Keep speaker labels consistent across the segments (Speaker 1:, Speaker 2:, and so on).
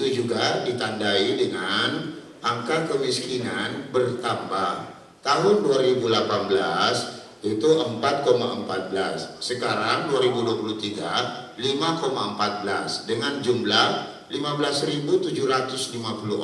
Speaker 1: Itu juga ditandai dengan angka kemiskinan bertambah. Tahun 2018 itu 4,14, sekarang 2023 5,14 dengan jumlah 15.750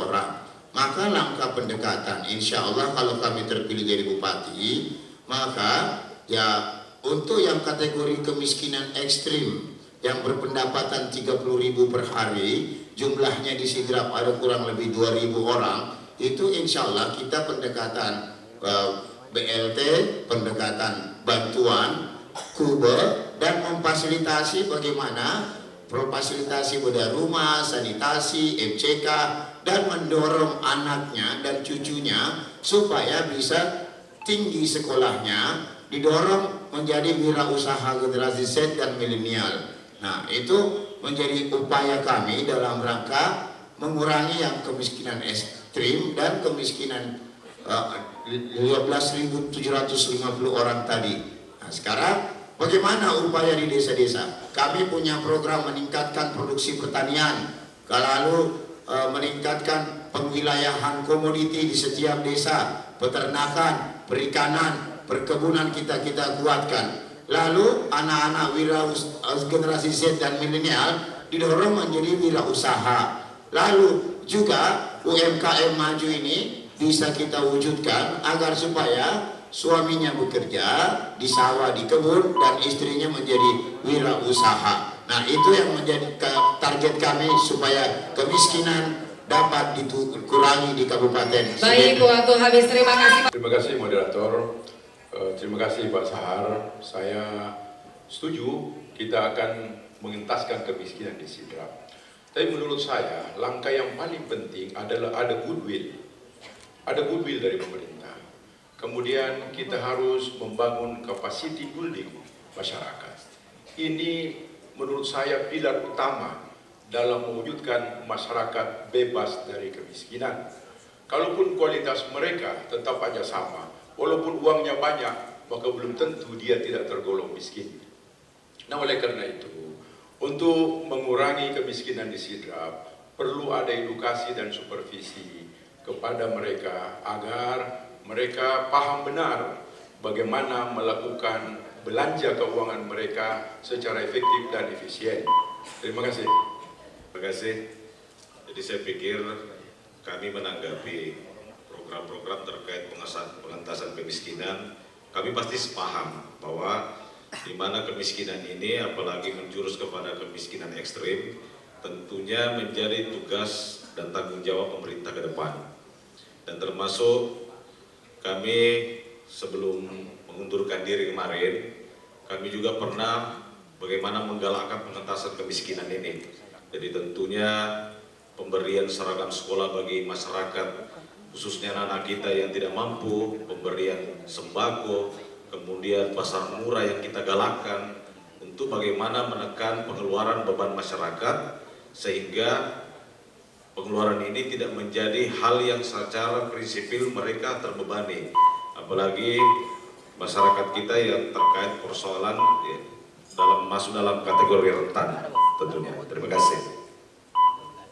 Speaker 1: orang. Maka langkah pendekatan, insya Allah kalau kami terpilih jadi bupati, maka ya untuk yang kategori kemiskinan ekstrim yang berpendapatan 30.000 per hari, jumlahnya di Sidrap ada kurang lebih 2.000 orang, itu insya Allah kita pendekatan BLT, pendekatan bantuan, kube, dan memfasilitasi bagaimana fasilitasi bedah rumah, sanitasi, MCK, dan mendorong anaknya dan cucunya supaya bisa tinggi sekolahnya, didorong menjadi wirausaha generasi Z dan milenial. Nah, itu menjadi upaya kami dalam rangka mengurangi yang kemiskinan ekstrim dan kemiskinan 15.750 orang tadi. Nah, sekarang bagaimana upaya di desa-desa? Kami punya program meningkatkan produksi pertanian, lalu meningkatkan pengwilayahan komoditi di setiap desa, peternakan, perikanan, perkebunan kita kuatkan. Lalu anak-anak generasi Z dan milenial didorong menjadi wirausaha. Lalu juga UMKM maju ini bisa kita wujudkan agar supaya suaminya bekerja di sawah, di kebun, dan istrinya menjadi wirausaha. Nah, itu yang menjadi target kami supaya kemiskinan dapat dikurangi di Kabupaten.
Speaker 2: Baik, waktu habis. Terima kasih.
Speaker 3: Terima kasih moderator. Terima kasih Pak Sahar. Saya setuju kita akan mengentaskan kemiskinan di Sidrap. Tapi menurut saya langkah yang paling penting adalah ada goodwill. Ada goodwill dari pemerintah. Kemudian kita harus membangun capacity building masyarakat. Ini menurut saya pilar utama dalam mewujudkan masyarakat bebas dari kemiskinan. Kalaupun kualitas mereka tetap aja sama, walaupun uangnya banyak, maka belum tentu dia tidak tergolong miskin. Nah, oleh karena itu, untuk mengurangi kemiskinan di Sidrap, perlu ada edukasi dan supervisi kepada mereka agar mereka paham benar bagaimana melakukan belanja keuangan mereka secara efektif dan efisien. Terima kasih.
Speaker 4: Terima kasih. Jadi saya pikir kami menanggapi program-program terkait pengentasan kemiskinan, kami pasti sepaham bahwa di mana kemiskinan ini apalagi menjurus kepada kemiskinan ekstrim tentunya menjadi tugas dan tanggung jawab pemerintah ke depan. Dan termasuk kami sebelum mengundurkan diri kemarin, kami juga pernah bagaimana menggalakkan pengentasan kemiskinan ini. Jadi tentunya pemberian seragam sekolah bagi masyarakat, khususnya anak-anak kita yang tidak mampu, pemberian sembako, kemudian pasar murah yang kita galakkan untuk bagaimana menekan pengeluaran beban masyarakat sehingga pengeluaran ini tidak menjadi hal yang secara prinsipil mereka terbebani, apalagi masyarakat kita yang terkait persoalan ya, masuk dalam kategori rentan tentunya. Terima kasih.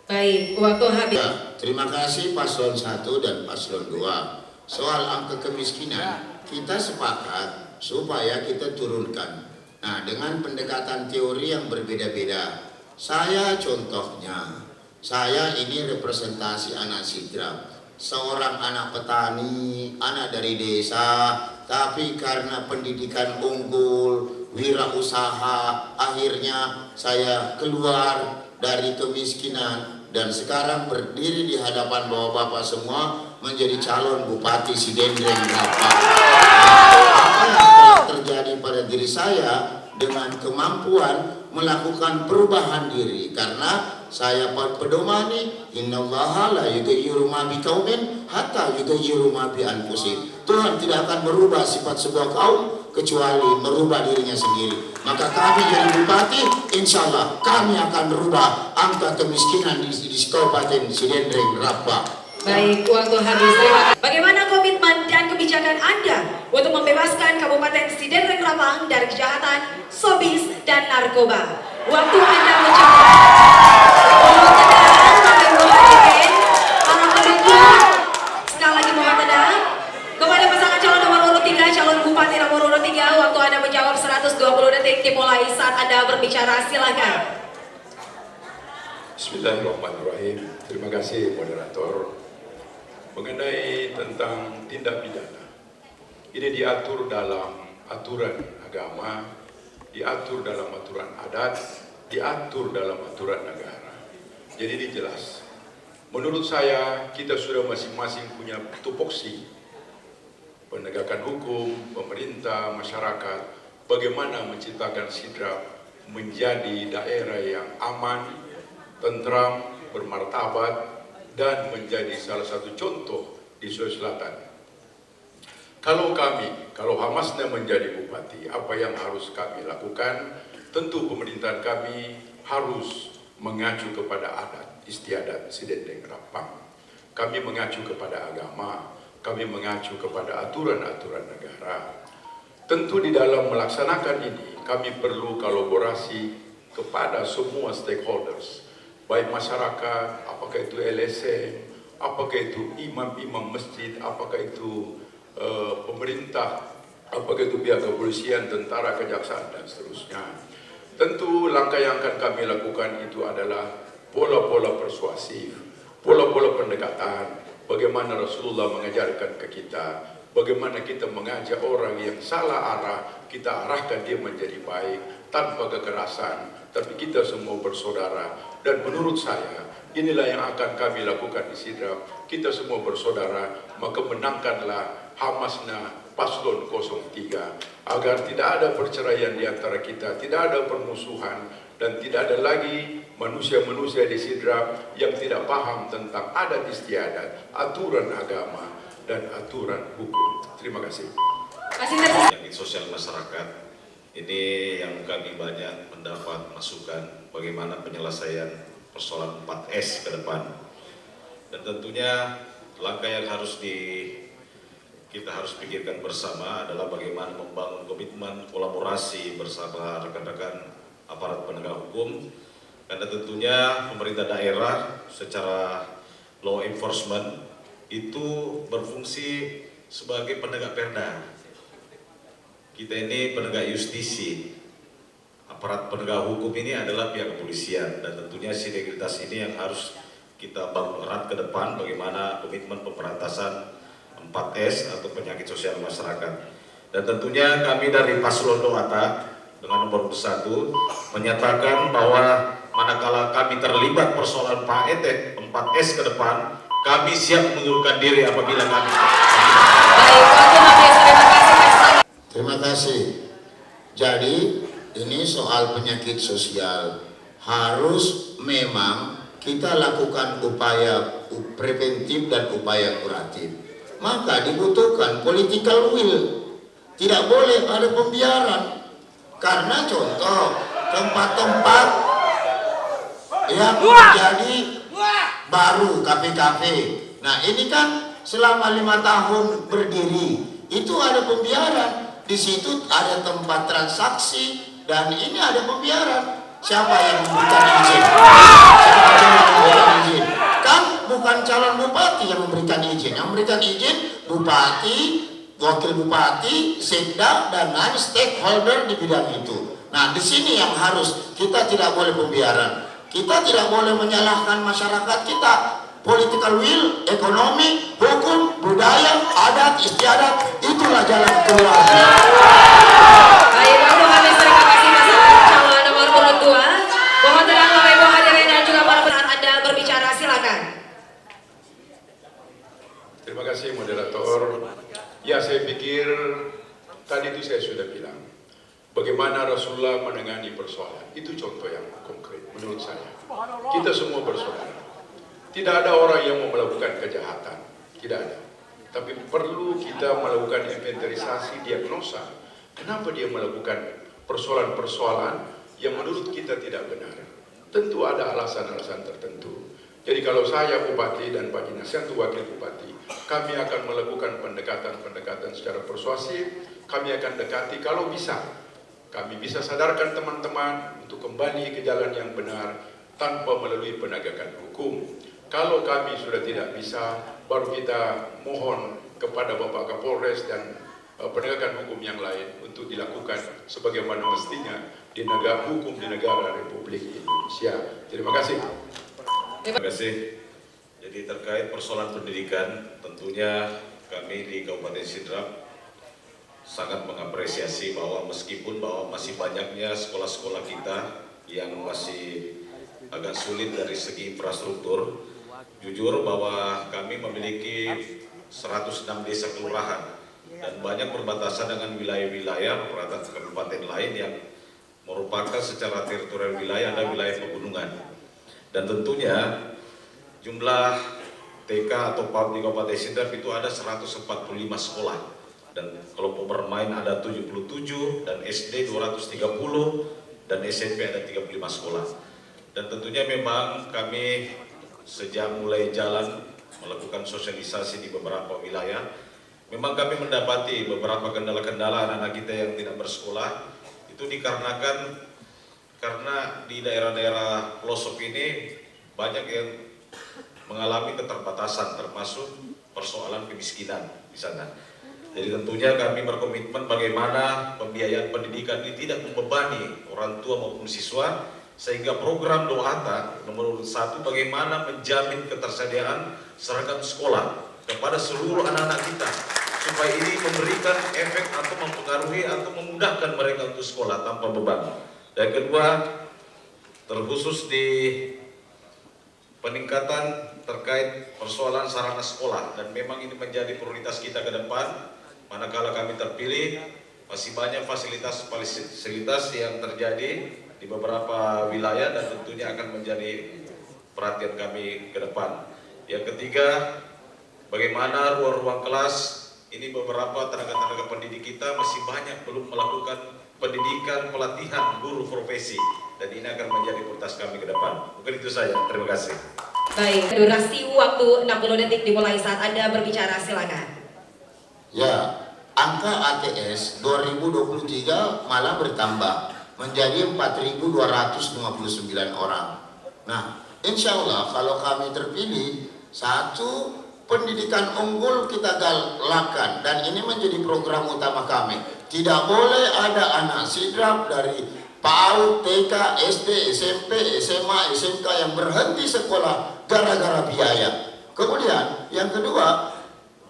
Speaker 2: Baik, waktu habis.
Speaker 1: Terima kasih Paslon 1 dan Paslon 2. Soal angka kemiskinan, kita sepakat supaya kita turunkan. Nah, dengan pendekatan teori yang berbeda-beda. Saya contohnya, saya ini representasi anak Sidrap, seorang anak petani, anak dari desa, tapi karena pendidikan unggul, wirausaha, akhirnya saya keluar dari kemiskinan dan sekarang berdiri di hadapan bapak-bapak semua menjadi calon bupati Sidendreng Rapa. Apa yang telah terjadi pada diri saya dengan kemampuan melakukan perubahan diri, karena saya pedomani innallaha la yughayyiru ma biqaumin hatta yughayyiru ma bi anfusihim. Tuhan tidak akan merubah sifat sebuah kaum kecuali merubah dirinya sendiri. Maka kami jadi bupati, insya Allah kami akan merubah angka kemiskinan di Kabupaten Sidendreng Rapa.
Speaker 2: Baik, waktu habis. Bagaimana komitmen dan kebijakan Anda untuk membebaskan Kabupaten Sidendreng Rapa dari kejahatan, sobis, dan narkoba? Waktu Anda mencapai. Selanjutnya waktu Anda menjawab 120 detik dimulai saat Anda berbicara, silakan.
Speaker 3: Bismillahirrahmanirrahim. Terima kasih moderator. Mengenai tentang tindak pidana, ini diatur dalam aturan agama, diatur dalam aturan adat, diatur dalam aturan negara. Jadi ini jelas. Menurut saya kita sudah masing-masing punya tupoksi penegakan hukum, pemerintah, masyarakat, bagaimana menciptakan Sidrap menjadi daerah yang aman, tentram, bermartabat, dan menjadi salah satu contoh di Sulawesi Selatan. Kalau Hamasna menjadi bupati, apa yang harus kami lakukan? Tentu pemerintahan kami harus mengacu kepada adat istiadat Sidendeng Rapang. Kami mengacu kepada agama, kami mengacu kepada aturan-aturan negara. Tentu di dalam melaksanakan ini, kami perlu kolaborasi kepada semua stakeholders, baik masyarakat, apakah itu LSM, apakah itu imam-imam masjid, apakah itu pemerintah, apakah itu pihak kepolisian, tentara, kejaksaan, dan seterusnya. Tentu langkah yang akan kami lakukan itu adalah pola-pola persuasif, pola-pola pendekatan, bagaimana Rasulullah mengajarkan ke kita, bagaimana kita mengajak orang yang salah arah, kita arahkan dia menjadi baik, tanpa kekerasan, tapi kita semua bersaudara. Dan menurut saya, inilah yang akan kami lakukan di Sidrap. Kita semua bersaudara, maka menangkanlah Hamasna Paslon 03, agar tidak ada perceraian di antara kita, tidak ada permusuhan, dan tidak ada lagi manusia-manusia di Sidrap yang tidak paham tentang adat istiadat, aturan agama, dan aturan hukum. Terima kasih.
Speaker 4: Penyakit sosial masyarakat ini yang kami banyak mendapat masukan bagaimana penyelesaian persoalan 4S ke depan. Dan tentunya langkah yang kita harus pikirkan bersama adalah bagaimana membangun komitmen kolaborasi bersama rekan-rekan aparat penegak hukum, karena tentunya pemerintah daerah secara law enforcement itu berfungsi sebagai penegak perda. Kita ini penegak justisi, aparat penegak hukum ini adalah pihak kepolisian, dan tentunya sinergitas ini yang harus kita bangun erat ke depan, bagaimana komitmen pemberantasan 4S atau penyakit sosial masyarakat. Dan tentunya kami dari Paslon Doata dengan nomor 1 menyatakan bahwa manakala kami terlibat persoalan Pak Ete 4S ke depan, kami siap mengundurkan diri apabila kami.
Speaker 1: Terima kasih. Jadi ini soal penyakit sosial harus memang kita lakukan upaya preventif dan upaya kuratif. Maka dibutuhkan political will. Tidak boleh ada pembiaran. Karena contoh tempat-tempat yang menjadi baru kafe-kafe. Nah ini kan selama 5 tahun berdiri itu ada pembiaran. Di situ ada tempat transaksi dan ini ada pembiaran. Siapa yang memberikan izin? Siapa yang memberikan izin? Kan bukan calon bupati yang memberikan izin. Yang memberikan izin bupati, wakil bupati, sekda, dan lain stakeholder di bidang itu. Nah di sini yang harus kita tidak boleh pembiaran. Kita tidak boleh menyalahkan masyarakat kita. Political will, ekonomi, hukum, budaya, adat, istiadat, itulah jalan keluar.
Speaker 2: Baik, waktu habis. Terima kasih pasangan calon nomor urut 2. Mohon tenang Bapak Ibu hadirin dan juga para penonton, Anda berbicara, silakan.
Speaker 3: Terima kasih moderator. Ya, saya pikir tadi itu saya sudah bilang bagaimana Rasulullah menangani persoalan. Itu contoh yang konkret menurut saya. Kita semua bersaudara. Tidak ada orang yang mau melakukan kejahatan, tidak ada. Tapi perlu kita melakukan inventarisasi, diagnosa. Kenapa dia melakukan persoalan-persoalan yang menurut kita tidak benar? Tentu ada alasan-alasan tertentu. Jadi kalau saya bupati dan Pak Dinasyanto wakil bupati, kami akan melakukan pendekatan-pendekatan secara persuasif. Kami akan dekati kalau bisa. Kami bisa sadarkan teman-teman untuk kembali ke jalan yang benar tanpa melalui penegakan hukum. Kalau kami sudah tidak bisa, baru kita mohon kepada Bapak Kapolres dan penegakan hukum yang lain untuk dilakukan sebagaimana mestinya di negara hukum di negara Republik Indonesia. Terima kasih.
Speaker 4: Terima kasih. Jadi terkait persoalan pendidikan, tentunya kami di Kabupaten Sidrap sangat mengapresiasi bahwa meskipun masih banyaknya sekolah-sekolah kita yang masih agak sulit dari segi infrastruktur, jujur bahwa kami memiliki 106 desa kelurahan dan banyak perbatasan dengan wilayah-wilayah kabupaten lain yang merupakan secara teritorial wilayah ada wilayah pegunungan. Dan tentunya jumlah TK atau PAUD di Kabupaten Sidrap itu ada 145 sekolah. Dan kelompok bermain ada 77 dan SD 230 dan SMP ada 35 sekolah. Dan tentunya memang kami sejak mulai jalan melakukan sosialisasi di beberapa wilayah, memang kami mendapati beberapa kendala-kendala anak-anak kita yang tidak bersekolah itu dikarenakan karena di daerah-daerah pelosok ini banyak yang mengalami keterbatasan termasuk persoalan kemiskinan di sana. Jadi tentunya kami berkomitmen bagaimana pembiayaan pendidikan ini tidak membebani orang tua maupun siswa, sehingga program Doata nomor 1 bagaimana menjamin ketersediaan seragam sekolah kepada seluruh anak-anak kita supaya ini memberikan efek atau mempengaruhi atau memudahkan mereka untuk sekolah tanpa beban. Dan kedua, terkhusus di peningkatan terkait persoalan sarana sekolah, dan memang ini menjadi prioritas kita ke depan. Manakala kami terpilih, masih banyak fasilitas yang terjadi di beberapa wilayah dan tentunya akan menjadi perhatian kami ke depan. Yang ketiga, bagaimana ruang-ruang kelas ini beberapa tenaga-tenaga pendidik kita masih banyak belum melakukan pendidikan pelatihan guru profesi, dan ini akan menjadi prioritas kami ke depan. Mungkin itu saja. Terima kasih.
Speaker 2: Baik, durasi waktu 60 detik dimulai saat Anda berbicara, silakan.
Speaker 1: Ya, angka ATS 2023 malah bertambah menjadi 4.259 orang. Nah, insya Allah kalau kami terpilih, satu, pendidikan unggul kita galakan, dan ini menjadi program utama kami. Tidak boleh ada anak Sidrap dari PAUD, TK, SD, SMP, SMA, SMK yang berhenti sekolah gara-gara biaya. Kemudian yang kedua,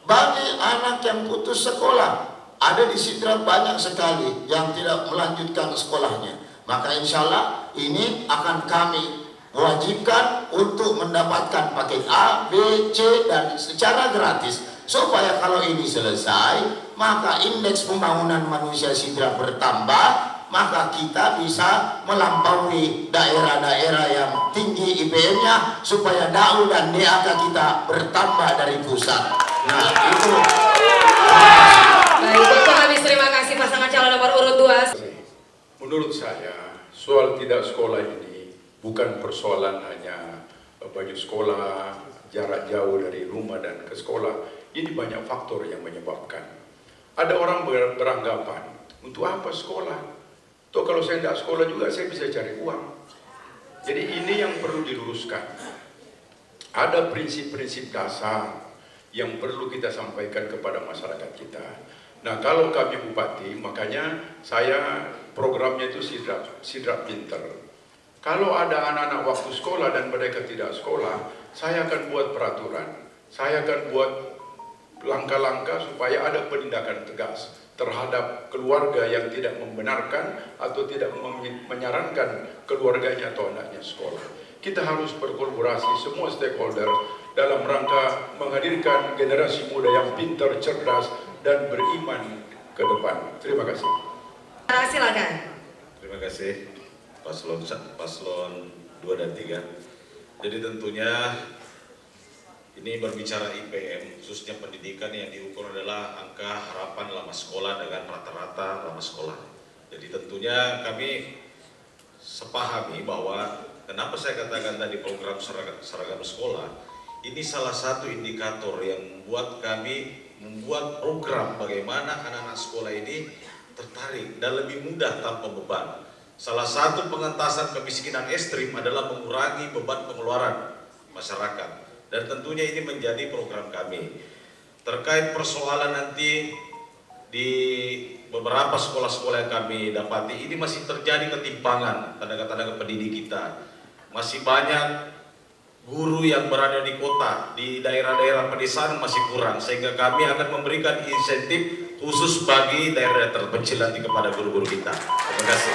Speaker 1: bagi anak yang putus sekolah, ada di Sidrap banyak sekali yang tidak melanjutkan sekolahnya. Maka insya Allah ini akan kami wajibkan untuk mendapatkan paket A, B, C dan secara gratis. Supaya kalau ini selesai, maka indeks pembangunan manusia Sidrap bertambah, maka kita bisa melampaui daerah-daerah yang tinggi IPM-nya, supaya DAU dan DAK kita bertambah dari pusat. Nah, itu.
Speaker 2: Baik, waktu habis. Terima kasih pasangan calon nomor urut 2.
Speaker 3: Menurut saya, soal tidak sekolah ini bukan persoalan hanya baju sekolah, jarak jauh dari rumah dan ke sekolah. Ini banyak faktor yang menyebabkan. Ada orang beranggapan, untuk apa sekolah? Toh kalau saya tidak sekolah juga saya bisa cari uang. Jadi ini yang perlu diluruskan. Ada prinsip-prinsip dasar yang perlu kita sampaikan kepada masyarakat kita. Nah, kalau kami bupati, makanya saya programnya itu Sidrap Pinter. Kalau ada anak-anak waktu sekolah dan mereka tidak sekolah, saya akan buat peraturan. Saya akan buat langkah-langkah supaya ada penindakan tegas terhadap keluarga yang tidak membenarkan atau tidak menyarankan keluarganya atau anaknya sekolah. Kita harus berkolaborasi semua stakeholder dalam rangka menghadirkan generasi muda yang pintar, cerdas, dan beriman ke depan. Terima kasih.
Speaker 2: Silakan.
Speaker 4: Terima kasih paslon 2 dan 3. Jadi tentunya ini berbicara IPM, khususnya pendidikan yang diukur adalah angka harapan lama sekolah dengan rata-rata lama sekolah. Jadi tentunya kami sepahami bahwa kenapa saya katakan tadi program seragam sekolah, ini salah satu indikator yang membuat kami membuat program bagaimana anak-anak sekolah ini tertarik dan lebih mudah tanpa beban. Salah satu pengentasan kemiskinan ekstrim adalah mengurangi beban pengeluaran masyarakat. Dan tentunya ini menjadi program kami. Terkait persoalan nanti di beberapa sekolah-sekolah yang kami dapati ini masih terjadi ketimpangan tenaga-tenaga pendidik kita. Masih banyak guru yang berada di kota, di daerah-daerah pedesaan masih kurang, sehingga kami akan memberikan insentif khusus bagi daerah terpencil nanti kepada guru-guru kita. Terima kasih.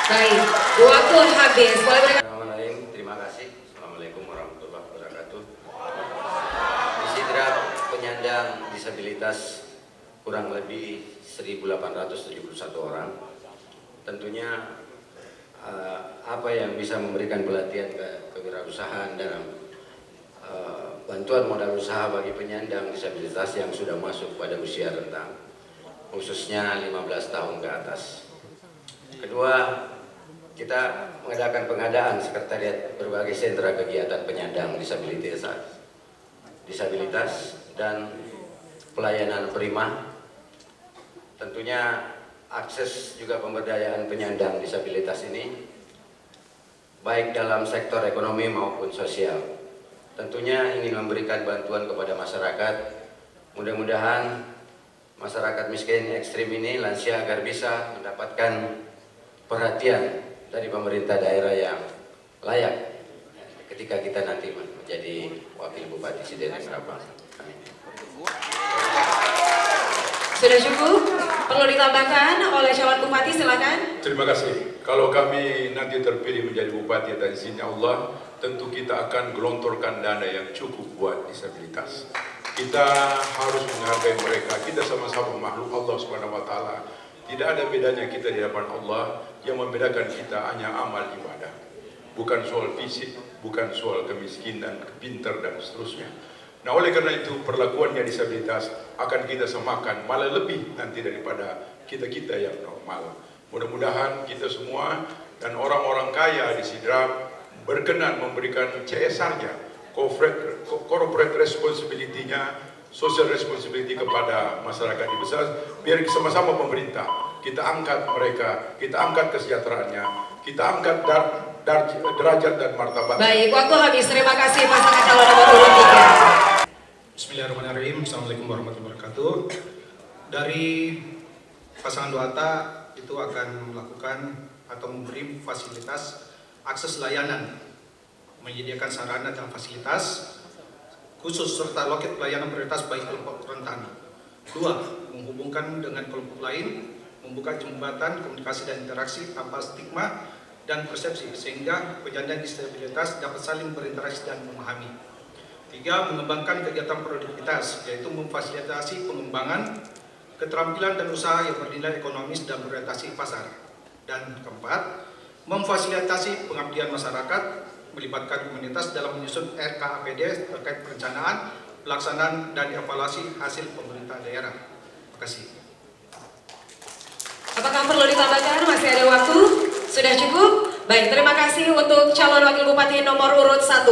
Speaker 2: Baik, waktu habis. Boleh berikan.
Speaker 5: Bismillahirrahmanirrahim. Terima kasih. Assalamualaikum warahmatullahi wabarakatuh. Di Sidrap penyandang disabilitas kurang lebih 1.871 orang. Tentunya apa yang bisa memberikan pelatihan kewirausahaan dalam bantuan modal usaha bagi penyandang disabilitas yang sudah masuk pada usia rentang, khususnya 15 tahun ke atas. Kedua, kita mengadakan pengadaan sekretariat berbagai sentra kegiatan penyandang disabilitas dan pelayanan prima. Tentunya akses juga pemberdayaan penyandang disabilitas ini baik dalam sektor ekonomi maupun sosial. Tentunya ingin memberikan bantuan kepada masyarakat. Mudah-mudahan masyarakat miskin ekstrim ini, lansia, agar bisa mendapatkan perhatian dari pemerintah daerah yang layak ketika kita nanti menjadi wakil bupati Sidrap Serapang.
Speaker 2: Sudah cukup? Perlu ditambahkan oleh calon bupati, silakan.
Speaker 3: Terima kasih. Kalau kami nanti terpilih menjadi bupati dan izinnya Allah, tentu kita akan gelontorkan dana yang cukup buat disabilitas. Kita harus menghargai mereka. Kita sama-sama makhluk Allah Subhanahu wa taala. Tidak ada bedanya kita di hadapan Allah. Yang membedakan kita hanya amal ibadah. Bukan soal fisik, bukan soal kemiskinan, pintar dan seterusnya. Nah, oleh karena itu perlakuannya disabilitas akan kita samakan, malah lebih nanti daripada kita-kita yang normal. Mudah-mudahan kita semua dan orang-orang kaya di Sidrap berkenan memberikan CSR-nya, corporate responsibility-nya, social responsibility kepada masyarakat di besar, biar sama-sama pemerintah kita angkat mereka, kita angkat kesejahteraannya, kita angkat derajat dan martabat.
Speaker 2: Baik, waktu habis. Terima kasih pasangan calon nomor urut 3.
Speaker 6: Bismillahirrahmanirrahim. Assalamualaikum warahmatullahi wabarakatuh. Dari pasangan Duata itu akan melakukan atau memberi fasilitas akses layanan, menyediakan sarana dan fasilitas khusus serta loket pelayanan prioritas bagi kelompok rentan. 2. Menghubungkan dengan kelompok lain, membuka jembatan komunikasi dan interaksi tanpa stigma dan persepsi sehingga penyandang disabilitas dapat saling berinteraksi dan memahami. 3. Mengembangkan kegiatan produktivitas, yaitu memfasilitasi pengembangan keterampilan dan usaha yang bernilai ekonomis dan berorientasi pasar. Dan 4. Memfasilitasi pengabdian masyarakat, melibatkan komunitas dalam menyusun RKAPD terkait perencanaan, pelaksanaan, dan evaluasi hasil pemerintah daerah. Terima kasih.
Speaker 2: Apakah perlu ditambahkan? Masih ada waktu? Sudah cukup? Baik, terima kasih untuk calon wakil bupati nomor urut 1.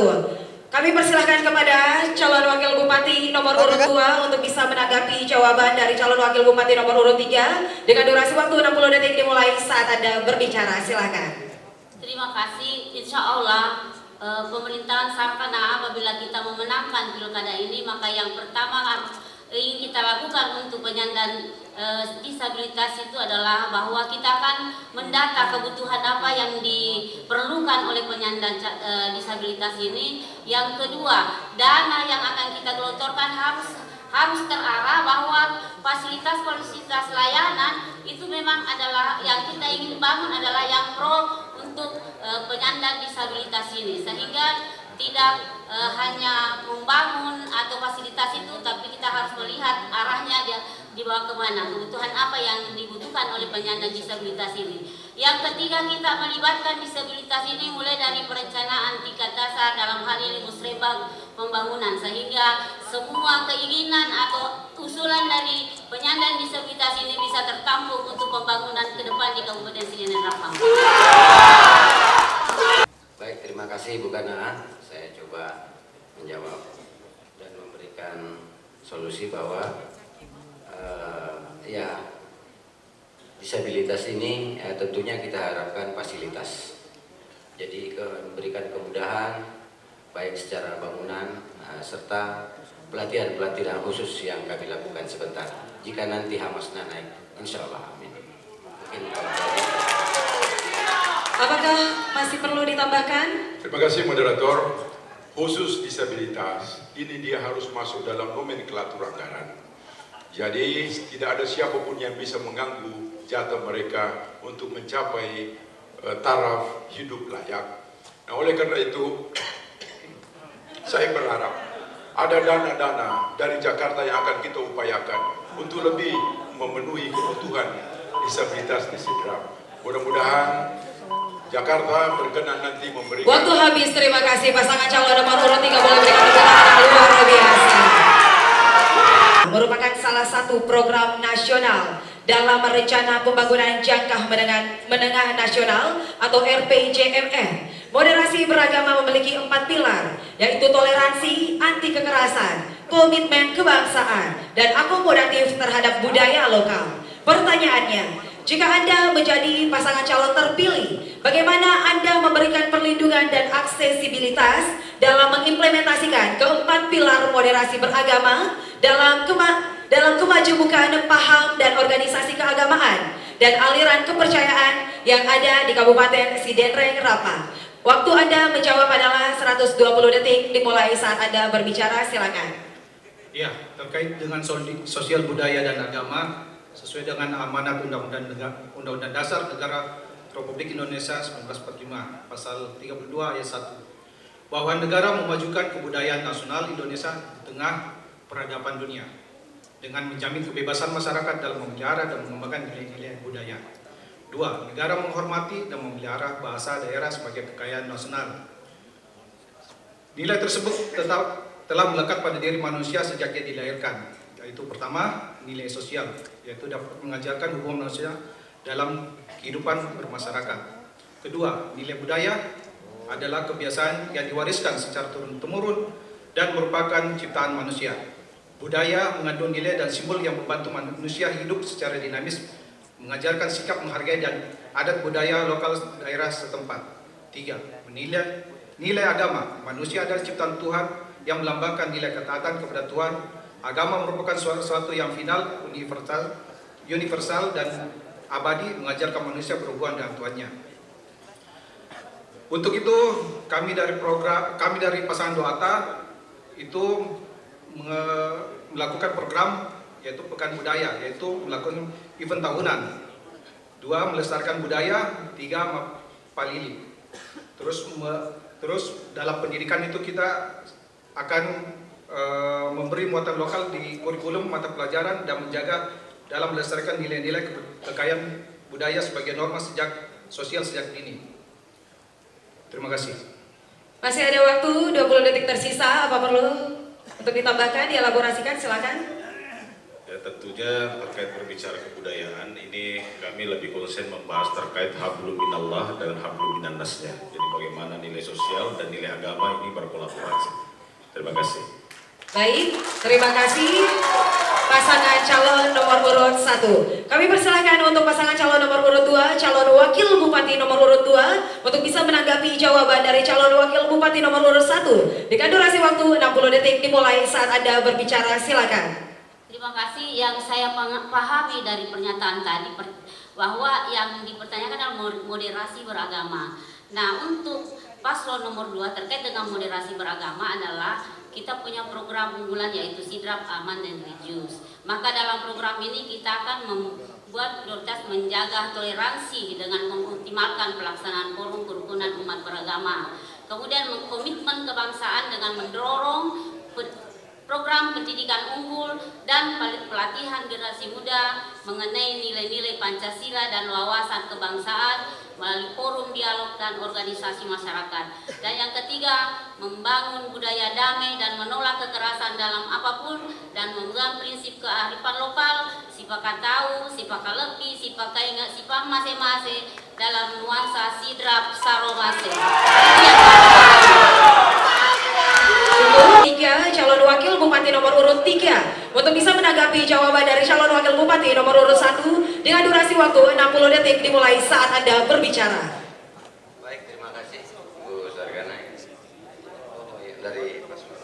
Speaker 2: Kami persilahkan kepada calon wakil bupati nomor urut 2 untuk bisa menanggapi jawaban dari calon wakil bupati nomor urut 3 dengan durasi waktu 60 detik dimulai saat Anda berbicara. Silakan.
Speaker 7: Terima kasih. Insya Allah pemerintahan Sarkana apabila kita memenangkan pilkada ini, maka yang pertama ingin kita lakukan untuk penyandang disabilitas itu adalah bahwa kita akan mendata kebutuhan apa yang diperlukan oleh penyandang disabilitas ini. Yang kedua, dana yang akan kita gelontorkan harus terarah bahwa fasilitas-fasilitas layanan itu memang adalah yang kita ingin bangun adalah yang pro untuk penyandang disabilitas ini, sehingga tidak hanya membangun atau fasilitas itu, tapi kita harus melihat arahnya dia dibawa kemana, kebutuhan apa yang dibutuhkan oleh penyandang disabilitas ini. Yang ketiga, kita melibatkan disabilitas ini mulai dari perencanaan tingkat dasar dalam hal ini musrebang pembangunan, sehingga semua keinginan atau usulan dari penyandang disabilitas ini bisa tertampung untuk pembangunan ke depan di Kabupaten Sidrap.
Speaker 5: Baik, terima kasih Bu Kana. Saya coba menjawab dan memberikan solusi bahwa ya disabilitas ini tentunya kita harapkan fasilitas. Jadi memberikan kemudahan baik secara bangunan serta pelatihan khusus yang kami lakukan sebentar. jika nanti Hamasnya naik. Insya Allah, amin. Mungkin
Speaker 2: Apakah masih perlu ditambahkan?
Speaker 3: Terima kasih moderator. Khusus disabilitas, ini dia harus masuk dalam nomenklatur anggaran. Jadi tidak ada siapapun yang bisa mengganggu jatah mereka untuk mencapai taraf hidup layak. Nah, oleh karena itu, saya berharap ada dana-dana dari Jakarta yang akan kita upayakan untuk lebih memenuhi kebutuhan disabilitas di Sidrap. Mudah-mudahan Jakarta berkenan nanti memberikan.
Speaker 2: Waktu habis, terima kasih pasangan calon nomor urut 3 boleh berikan tepuk tangan luar biasa. Merupakan salah satu program nasional dalam rencana pembangunan jangka menengah nasional atau RPJMN. Moderasi beragama memiliki 4 pilar, yaitu toleransi, anti kekerasan, komitmen kebangsaan, dan akomodatif terhadap budaya lokal. Pertanyaannya, jika Anda menjadi pasangan calon terpilih, bagaimana Anda memberikan perlindungan dan aksesibilitas dalam mengimplementasikan keempat pilar moderasi beragama dalam kemajemukan paham dan organisasi keagamaan dan aliran kepercayaan yang ada di Kabupaten Sidenreng Rapa? Waktu Anda menjawab adalah 120 detik dimulai saat Anda berbicara, silakan.
Speaker 6: Ya, terkait dengan sosial budaya dan agama, sesuai dengan amanat Undang-Undang Dasar Negara Republik Indonesia 1945 pasal 32 ayat 1, bahwa negara memajukan kebudayaan nasional Indonesia di tengah peradaban dunia dengan menjamin kebebasan masyarakat dalam memelihara dan mengembangkan nilai-nilai budaya. 2. Negara menghormati dan memelihara bahasa daerah sebagai kekayaan nasional. Nilai tersebut telah melekat pada diri manusia sejak ia dilahirkan, yaitu pertama, nilai sosial, yaitu dapat mengajarkan hubungan manusia dalam kehidupan bermasyarakat. Kedua, nilai budaya adalah kebiasaan yang diwariskan secara turun-temurun dan merupakan ciptaan manusia. Budaya mengandung nilai dan simbol yang membantu manusia hidup secara dinamis, mengajarkan sikap menghargai dan adat budaya lokal daerah setempat. 3. Nilai agama, manusia adalah ciptaan Tuhan yang melambangkan nilai ketaatan kepada Tuhan. Agama merupakan sesuatu yang final, universal dan abadi, mengajarkan manusia berhubungan dengan Tuhannya. Untuk itu, kami dari pasangan Doata itu melakukan program yaitu Pekan Budaya, yaitu melakukan event tahunan. 2. Melestarikan budaya. 3. Mapalili. Terus dalam pendidikan itu kita akan memberi muatan lokal di kurikulum mata pelajaran dan menjaga dalam melestarikan nilai-nilai kekayaan budaya sebagai norma sosial sejak dini. Terima kasih.
Speaker 2: Masih ada waktu 20 detik tersisa, apa perlu untuk ditambahkan, dielaborasikan, silakan.
Speaker 4: Ya, tentunya terkait berbicara kebudayaan ini kami lebih konsen membahas terkait hablum minallah dan hablum minannasnya. Jadi bagaimana nilai sosial dan nilai agama ini berkolaborasi. Terima kasih.
Speaker 2: Baik, terima kasih pasangan calon nomor urut 1. Kami persilahkan untuk pasangan calon nomor urut 2, calon wakil bupati nomor urut 2 untuk bisa menanggapi jawaban dari calon wakil bupati nomor urut 1 dengan durasi waktu 60 detik dimulai saat Anda berbicara, silakan.
Speaker 7: Terima kasih. Yang saya pahami dari pernyataan tadi bahwa yang dipertanyakan adalah moderasi beragama. Nah, untuk paslon nomor 2 terkait dengan moderasi beragama adalah kita punya program unggulan yaitu Sidrap Aman dan Religius. Maka dalam program ini kita akan membuat prioritas menjaga toleransi dengan mengoptimalkan pelaksanaan forum kerukunan umat beragama. Kemudian komitmen kebangsaan dengan mendorong program pendidikan unggul dan pelatihan generasi muda mengenai nilai-nilai Pancasila dan wawasan kebangsaan melalui forum dialog dan organisasi masyarakat. Dan yang ketiga, membangun budaya damai dan menolak kekerasan dalam apapun dan memegang prinsip kearifan lokal, sipaka tahu, sipaka lepi, sipaka ingat, sipang masing-masing dalam nuansa Sidrap Saromase.
Speaker 2: Tiga, calon wakil bupati nomor urut 3 untuk bisa menanggapi jawaban dari calon wakil bupati nomor urut 1 dengan durasi waktu 60 detik dimulai saat Anda berbicara.
Speaker 5: Baik, terima kasih Bu Sargana dari paslon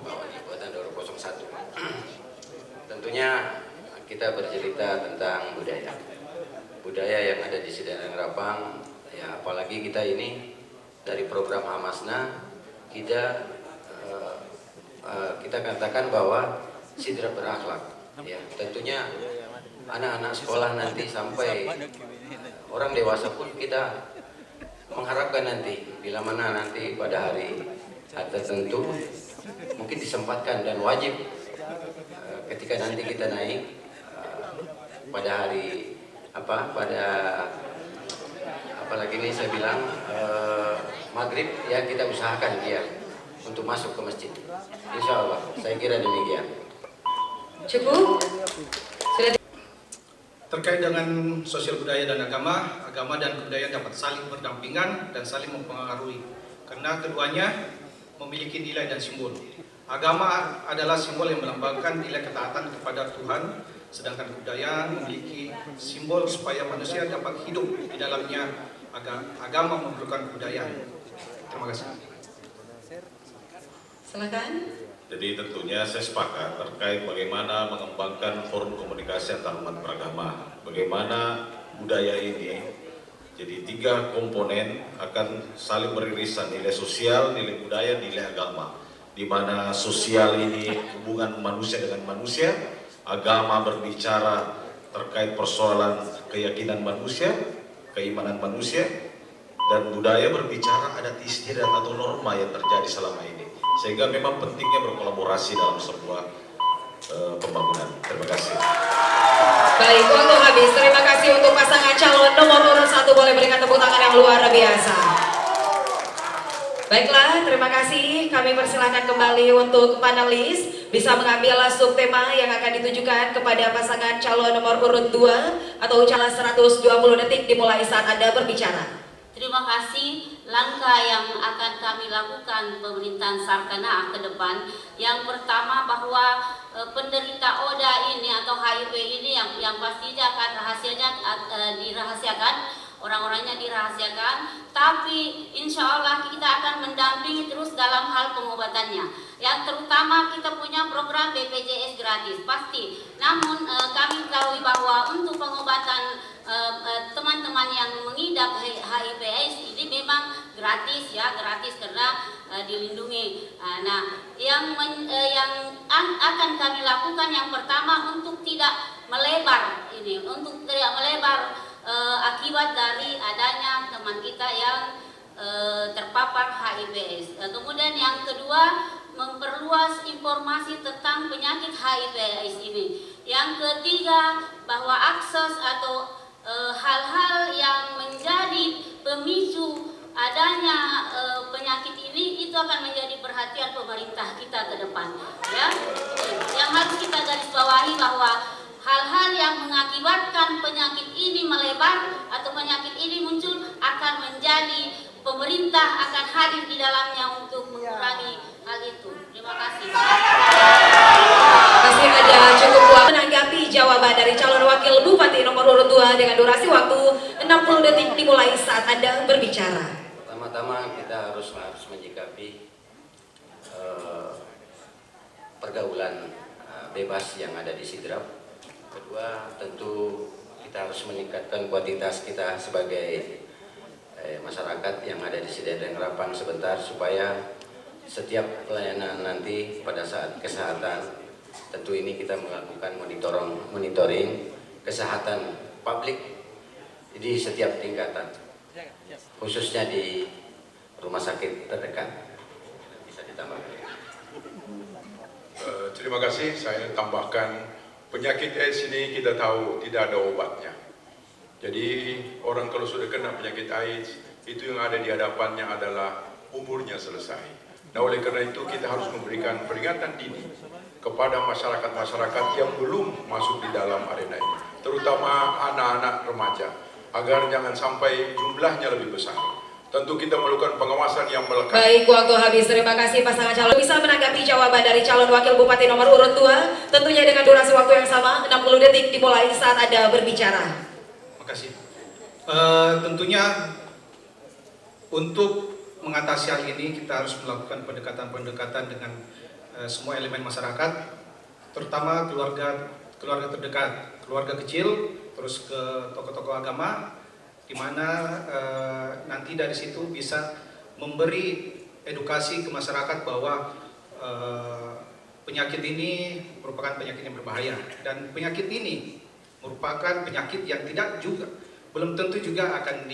Speaker 5: bawah di Kota 201. tentunya kita bercerita tentang budaya yang ada di Sidang Rapang. Ya, apalagi kita ini dari program Hamasna kita katakan bahwa Sidrap berakhlak. Ya, tentunya anak-anak sekolah nanti sampai orang dewasa pun kita mengharapkan nanti bila mana nanti pada hari tertentu mungkin disempatkan dan wajib ketika nanti kita naik pada hari apalagi ini saya bilang maghrib ya, kita usahakan dia untuk masuk ke masjid. Insya Allah, saya kira demikian.
Speaker 2: Cukup? Sudah.
Speaker 6: Terkait dengan sosial budaya dan agama dan kebudayaan dapat saling berdampingan dan saling mempengaruhi karena keduanya memiliki nilai dan simbol. Agama adalah simbol yang melambangkan nilai ketaatan kepada Tuhan, sedangkan kebudayaan memiliki simbol supaya manusia dapat hidup di dalamnya. Agama memerlukan kebudayaan. Terima kasih.
Speaker 2: Silakan.
Speaker 4: Jadi tentunya saya sepakat terkait bagaimana mengembangkan forum komunikasi antarumat beragama. Bagaimana budaya ini jadi 3 komponen akan saling beririsan, nilai sosial, nilai budaya, nilai agama. Di mana sosial ini hubungan manusia dengan manusia, agama berbicara terkait persoalan keyakinan manusia, keimanan manusia, dan budaya berbicara adat istiadat atau norma yang terjadi selama ini. Sehingga memang pentingnya berkolaborasi dalam sebuah pembangunan. Terima kasih.
Speaker 2: Baik, waktu habis. Terima kasih untuk pasangan calon nomor urut 1. Boleh berikan tepuk tangan yang luar biasa. Baiklah, terima kasih. Kami persilahkan kembali untuk panelis bisa mengambil subtema yang akan ditujukan kepada pasangan calon nomor urut 2 atau ucapan 120 detik dimulai saat Anda berbicara.
Speaker 7: Terima kasih. Langkah yang akan kami lakukan pemerintahan Sarkanah ke depan, yang pertama bahwa penderita ODA ini atau HIV ini yang pastinya akan dirahasiakan, orang-orangnya dirahasiakan, tapi insya Allah kita akan mendampingi terus dalam hal pengobatannya. Yang terutama kita punya program BPJS gratis pasti, namun kami ketahui bahwa untuk pengobatan teman-teman yang mengidap HIV/AIDS ini memang gratis ya, gratis karena dilindungi. Nah, yang akan kami lakukan yang pertama untuk tidak melebar ini, untuk tidak melebar akibat dari adanya teman kita yang terpapar HIV/AIDS. Kemudian yang kedua, memperluas informasi tentang penyakit HIV/AIDS ini. Yang ketiga, bahwa akses atau hal-hal yang menjadi pemicu adanya penyakit ini itu akan menjadi perhatian pemerintah kita ke depan ya. Yang harus kita garis bawahi bahwa hal-hal yang mengakibatkan penyakit ini melebar atau penyakit ini muncul akan menjadi pemerintah akan hadir di dalamnya untuk mengurangi hal itu. Terima kasih.
Speaker 2: Masih ada cukup waktu menanggapi jawaban dari calon wakil bupati nomor urut 2 dengan durasi waktu 60 detik dimulai saat Anda berbicara.
Speaker 5: Pertama-tama kita harus menyikapi pergaulan bebas yang ada di Sidrap. Kedua, tentu kita harus meningkatkan kuantitas kita sebagai masyarakat yang ada di Sidang Rapang sebentar supaya setiap pelayanan nanti pada saat kesehatan tentu ini kita melakukan monitoring kesehatan publik di setiap tingkatan, khususnya di rumah sakit terdekat. Bisa ditambahkan.
Speaker 3: Terima kasih. Saya tambahkan, penyakit AIDS ini kita tahu tidak ada obatnya. Jadi orang kalau sudah kena penyakit AIDS, itu yang ada di hadapannya adalah umurnya selesai. Nah, oleh karena itu kita harus memberikan peringatan dini kepada masyarakat-masyarakat yang belum masuk di dalam arena ini, terutama anak-anak remaja, agar jangan sampai jumlahnya lebih besar. Tentu kita melakukan pengawasan yang melekat.
Speaker 2: Baik, waktu habis. Terima kasih pasangan calon. Bisa menanggapi jawaban dari calon wakil bupati nomor urut 2, tentunya dengan durasi waktu yang sama, 60 detik dimulai saat Anda berbicara.
Speaker 6: Terima kasih. Tentunya untuk mengatasi hal ini kita harus melakukan pendekatan-pendekatan dengan semua elemen masyarakat. terutama keluarga terdekat, keluarga kecil, terus ke tokoh-tokoh agama, di mana nanti dari situ bisa memberi edukasi ke masyarakat bahwa penyakit ini merupakan penyakit yang berbahaya, dan penyakit ini merupakan penyakit yang belum tentu juga akan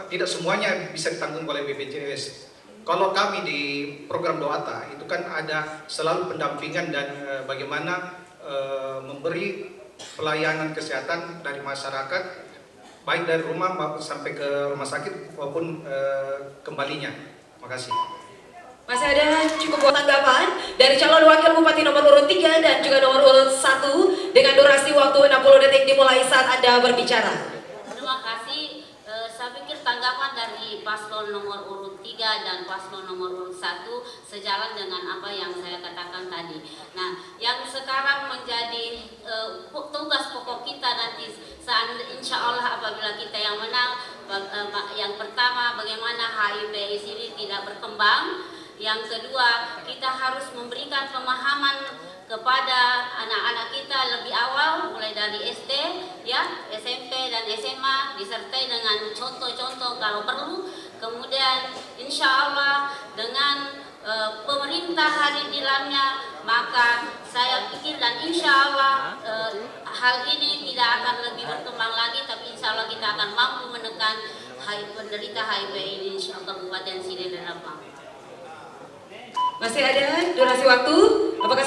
Speaker 6: tidak semuanya bisa ditanggung oleh BPJS. Kalau kami di program Doata itu kan ada selalu pendampingan dan bagaimana memberi pelayanan kesehatan dari masyarakat, baik dari rumah sampai ke rumah sakit maupun kembalinya. Terima kasih.
Speaker 2: Masih ada cukup tanggapan dari calon wakil bupati nomor urut 3 dan juga nomor urut 1 dengan durasi waktu 60 detik dimulai saat Anda berbicara.
Speaker 7: Terima kasih. Saya pikir tanggapan dari paslon nomor urut 3 dan paslon nomor urut 1 sejalan dengan apa yang saya katakan tadi. Nah, yang sekarang menjadi tugas pokok kita nanti insya Allah apabila kita yang menang, yang pertama bagaimana HIV/AIDS ini tidak berkembang. Yang kedua, kita harus memberikan pemahaman kepada anak-anak kita lebih awal, mulai dari SD, ya, SMP dan SMA, disertai dengan contoh-contoh kalau perlu. Kemudian insya Allah dengan pemerintah hadir di dalamnya, maka saya pikir dan insya Allah hal ini tidak akan lebih berkembang lagi, tapi insya Allah kita akan mampu menekan penderita HIV ini insya Allah Kabupaten Sini dan Rempang.
Speaker 2: Masih ada durasi waktu. Apakah